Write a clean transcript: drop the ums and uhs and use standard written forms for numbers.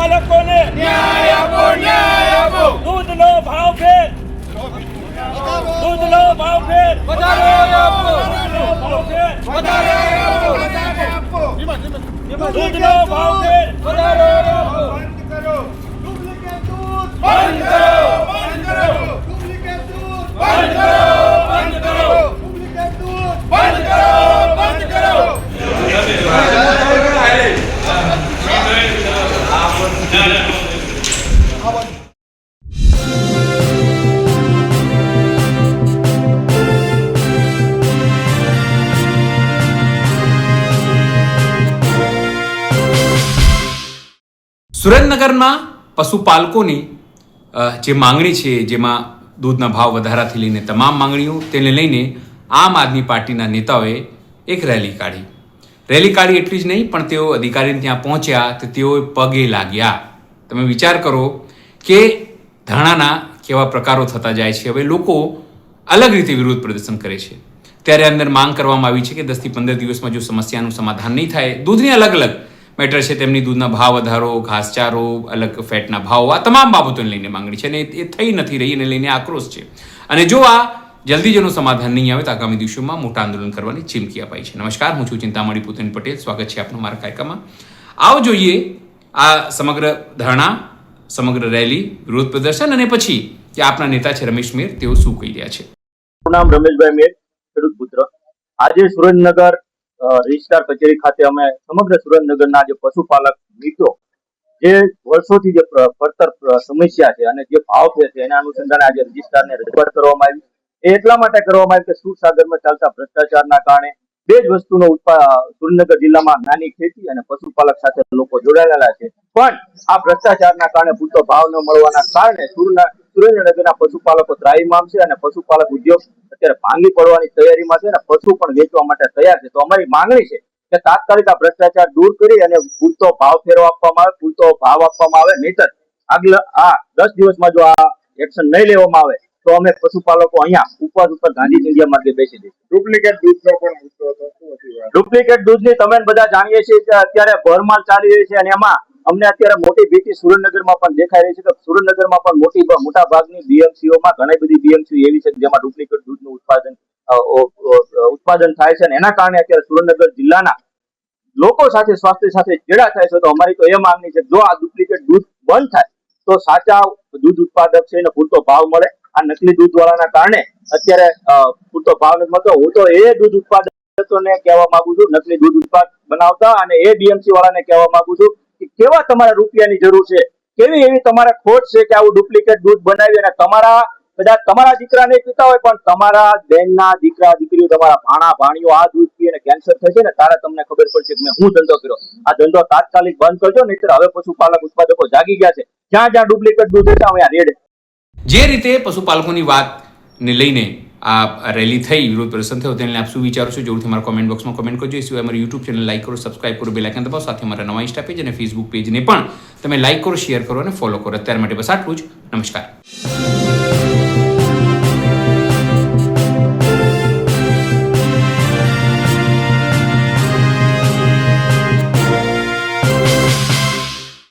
પશુપાલકોને ન્યાય આપો, ન્યાય આપો. દૂધનો ભાવ ફેર, દૂધનો ભાવ ફેર, વધારે આપો, દૂધનો ભાવ ફેર, વધારે આપો, વધારે આપો. દૂધનો ભાવ ફેર. વધારે આપો. બંધ કરો ડુપ્લિકેટ દૂધ બંધ કરો, બંધ કરો. ડુપ્લિકેટ દૂધ બંધ કરો, બંધ કરો. ડુપ્લિકેટ દૂધ બંધ કરો, બંધ કરો. સુરેન્દ્રનગરમાં પશુપાલકોની જે માંગણી છે, જેમાં દૂધના ભાવ વધારાથી લઈને તમામ માંગણીઓ, તેને લઈને આમ આદમી પાર્ટીના નેતાઓએ એક રેલી કાઢી. રેલી કાઢી એટલી જ નહીં, પણ તેઓ અધિકારીને ત્યાં પહોંચ્યા તો તેઓ પગે લાગ્યા. તમે વિચાર કરો કે ધાણાના કેવા પ્રકારો થતા જાય છે. હવે લોકો અલગ રીતે વિરોધ પ્રદર્શન કરે છે. ત્યારે અંદર માંગ કરવામાં આવી છે કે 10 થી 15 દિવસમાં જો સમસ્યાનું સમાધાન નહીં થાય, દૂધની અલગ અલગ મેટર છે, તેમની દૂધના ભાવ વધારો, ઘાસચારો, અલગ ફેટના ભાવ, આ તમામ બાબતોને લઈને માંગણી છે અને એ થઈ નથી રહી, એને લઈને આક્રોશ છે. અને જો આ જલ્દી જેનું સમાધાન નહીં આવે તો આગામી દિવસોમાં મોટા આંદોલન કરવાની ચીમકી અપાઈ છે. નમસ્કાર, હું છું ચિંતામણી પુતિન પટેલ. સ્વાગત છે આપનું મારા કાર્યક્રમમાં. આવો જોઈએ આ સમગ્ર ધારણા, સમગ્ર રેલી, વિરોધ પ્રદર્શન અને પછી કે આપના નેતા છે રમેશ મેર, તેઓ શું કહી રહ્યા છે. મારું નામ રમેશભાઈ મેર, ખેડૂત પુત્ર. આજે સુરેન્દ્રનગર રજિસ્ટ્રાર કચેરી ખાતે અમે સમગ્ર સુરેન્દ્રનગરના જે પશુપાલક મિત્રો જે વર્ષોથી જે પડતર સમસ્યા છે અને જે ભાવ ફેર છે એના અનુસંધાને આજે રજિસ્ટ્રારને રજૂઆત કરવામાં આવી. એ એટલા માટે કરવામાં આવી કે સુરસાગરમાં ચાલતા ભ્રષ્ટાચારના કારણે બે જ વસ્તુનો સુરેન્દ્રનગર જિલ્લામાં નાની ખેતી અને પશુપાલક સાથે લોકો જોડાયેલા છે, પણ આ ભ્રષ્ટાચારના કારણે પૂરતો ભાવ ન મળવાના કારણે સુરેન્દ્રનગરના પશુપાલકો ત્રાહિમામ છે અને પશુપાલક ઉદ્યોગ અત્યારે ભાંગી પડવાની તૈયારીમાં છે અને પશુ પણ વેચવા માટે તૈયાર છે. તો અમારી માંગણી છે કે તાત્કાલિક આ ભ્રષ્ટાચાર દૂર કરી અને પૂરતો ભાવ ફેરવો આપવામાં આવે, પૂરતો ભાવ આપવામાં આવે. નહીતર આગલા 10 દિવસમાં જો આ એક્શન નહીં લેવામાં આવે તો અમે પશુપાલકો અહીંયા ઉપવાસ ઉપર ગાંધી ચિંધ્યા માર્ગે બેસી દઈશું. ડુપ્લિકેટ દૂધનો પણ મુદ્દો હતો. શું હતી વાત? ડુપ્લિકેટ દૂધની તમે બધા જાણીએ છીએ કે અત્યારે ભરમાર ચાલી રહી છે અને એમાં અમને અત્યારે મોટી ભીતિ સુરેન્દ્રનગરમાં પણ દેખાઈ રહી છે કે સુરેન્દ્રનગરમાં પણ મોટા ભાગની બીએમસીઓમાં ઘણી બધી બીએમસી એવી છે જેમાં ડુપ્લિકેટ દૂધનું ઉત્પાદન થાય છે અને એના કારણે અત્યારે સુરેન્દ્રનગર જિલ્લાના લોકો સાથે સ્વાસ્થ્ય સાથે ચેડા થાય છે. તો અમારી તો એ માંગણી છે જો આ ડુપ્લિકેટ દૂધ બંધ થાય તો સાચા દૂધ ઉત્પાદક છે એને પૂરતો ભાવ મળે. આ નકલી દૂધ વાળાના કારણે અત્યારે પૂરતો ભાવ નથી મળતો. હું તો એ દૂધ ઉત્પાદકોને કહેવા માંગુ છું, નકલી દૂધ ઉત્પાદક બનાવતા અને એ બીએમસી વાળાને કહેવા માંગુ છું કે કેવા તમારે રૂપિયાની જરૂર છે, કેવી એવી તમારે ખોટ છે કે આવું ડુપ્લિકેટ દૂધ બનાવી અને કદાચ તમારા દીકરા નહીં પીતા હોય પણ તમારા બહેનના દીકરા દીકરીઓ, તમારા ભાણા ભાણીઓ આ દૂધ પીને કેન્સર થશે ને તારે તમને ખબર પડશે કે મેં હું ધંધો કર્યો. આ ધંધો તાત્કાલિક બંધ કરજો, નહીતર હવે પશુપાલક ઉત્પાદકો જાગી ગયા છે. જ્યાં જ્યાં ડુપ્લિકેટ દૂધ છે અહીંયા રેડ. જે રીતે પશુપાલકોની વાતને લઈને આ રેલી થઈ, વિરોધ પ્રદર્શન થયો, તેને આપ શું વિચારો છો જરૂરથી મારા કોમેન્ટ બોક્સમાં કોમેન્ટ કરજો. એ સિવાય અમારી યુટ્યુબ ચેનલ લાઈક કરો, સબસ્ક્રાઇબ કરો, બેલ આઇકન દબાવો. સાથે અમારા નવા ઇન્સ્ટા પેજ અને ફેસબુક પેજને પણ તમે લાઈક કરો, શેર કરો અને ફોલો કરો. અત્યાર માટે બસ આટલું જ. નમસ્કાર.